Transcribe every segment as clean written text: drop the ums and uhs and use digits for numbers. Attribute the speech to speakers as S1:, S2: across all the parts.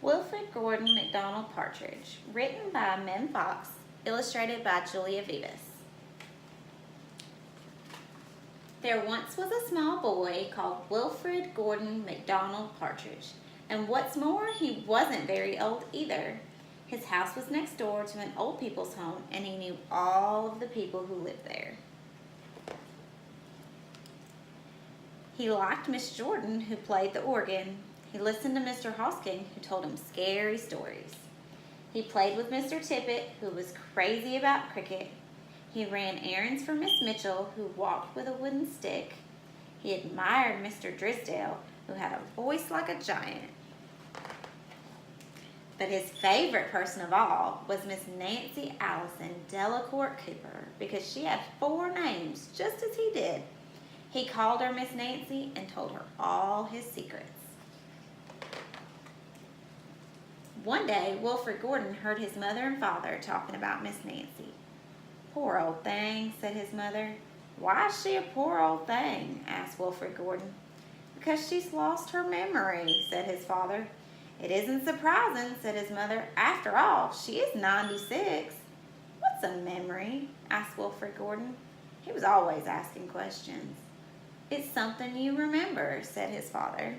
S1: Wilfred Gordon MacDonald Partridge, written by Mem Fox, illustrated by Julia Vivas. There once was a small boy called Wilfred Gordon MacDonald Partridge, and what's more, he wasn't very old either. His house was next door to an old people's home, and he knew all of the people who lived there. He liked Miss Jordan, who played the organ. He listened to Mr. Hosking, who told him scary stories. He played with Mr. Tippett, who was crazy about cricket. He ran errands for Miss Mitchell, who walked with a wooden stick. He admired Mr. Drysdale, who had a voice like a giant. But his favorite person of all was Miss Nancy Allison Delacourt Cooper, because she had 4 names, just as he did. He called her Miss Nancy and told her all his secrets. One day, Wilfred Gordon heard his mother and father talking about Miss Nancy. "Poor old thing," said his mother. "Why is she a poor old thing?" asked Wilfred Gordon. "Because she's lost her memory," said his father. "It isn't surprising," said his mother. "After all, she is 96. "What's a memory?" asked Wilfred Gordon. He was always asking questions. "It's something you remember," said his father.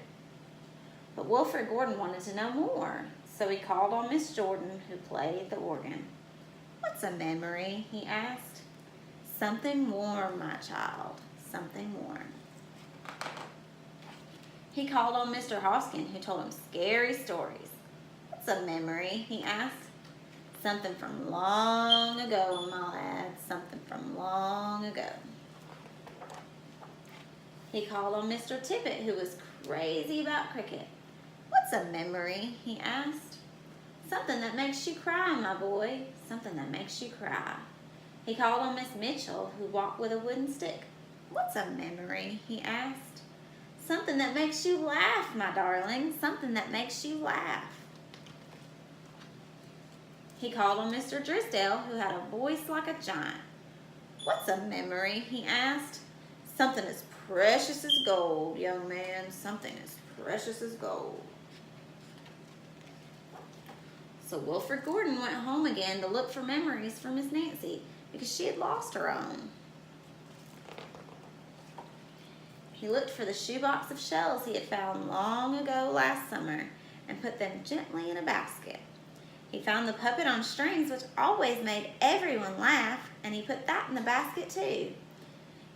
S1: But Wilfred Gordon wanted to know more, so he called on Miss Jordan, who played the organ. "What's a memory?" he asked. "Something warm, my child, something warm." He called on Mr. Hoskin, who told him scary stories. "What's a memory?" he asked. "Something from long ago, my lad, something from long ago." He called on Mr. Tippett, who was crazy about cricket. "What's a memory?" he asked. "Something that makes you cry, my boy, something that makes you cry." He called on Miss Mitchell, who walked with a wooden stick. "What's a memory?" he asked. "Something that makes you laugh, my darling, something that makes you laugh." He called on Mr. Drysdale, who had a voice like a giant. "What's a memory?" he asked. "Something as precious as gold, young man, something as precious as gold." So Wilfred Gordon went home again to look for memories for Miss Nancy, because she had lost her own. He looked for the shoebox of shells he had found long ago last summer and put them gently in a basket. He found the puppet on strings, which always made everyone laugh, and he put that in the basket too.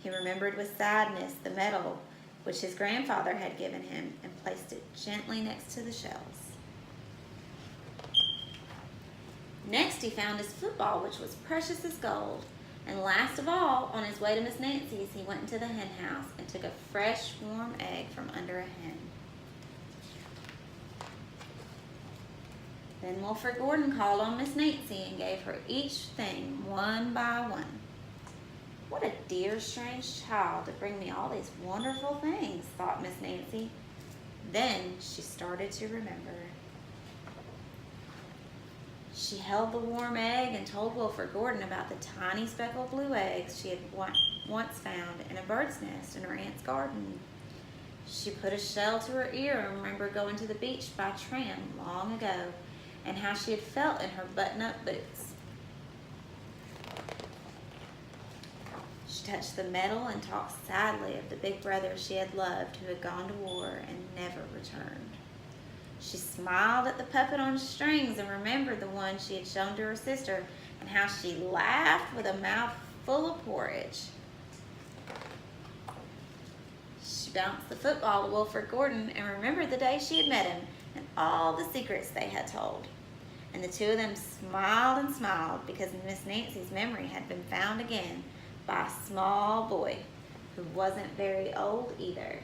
S1: He remembered with sadness the medal which his grandfather had given him and placed it gently next to the shells. Next, he found his football, which was precious as gold. And last of all, on his way to Miss Nancy's, he went into the hen house and took a fresh, warm egg from under a hen. Then Wilfred Gordon called on Miss Nancy and gave her each thing one by one. "What a dear, strange child to bring me all these wonderful things," thought Miss Nancy. Then she started to remember. She held the warm egg and told Wilfred Gordon about the tiny speckled blue eggs she had once found in a bird's nest in her aunt's garden. She put a shell to her ear and remembered going to the beach by tram long ago and how she had felt in her button-up boots. She touched the medal and talked sadly of the big brother she had loved who had gone to war and never returned. She smiled at the puppet on strings and remembered the one she had shown to her sister and how she laughed with a mouth full of porridge. She bounced the football to Wilfred Gordon and remembered the day she had met him and all the secrets they had told. And the two of them smiled and smiled because Miss Nancy's memory had been found again by a small boy who wasn't very old either.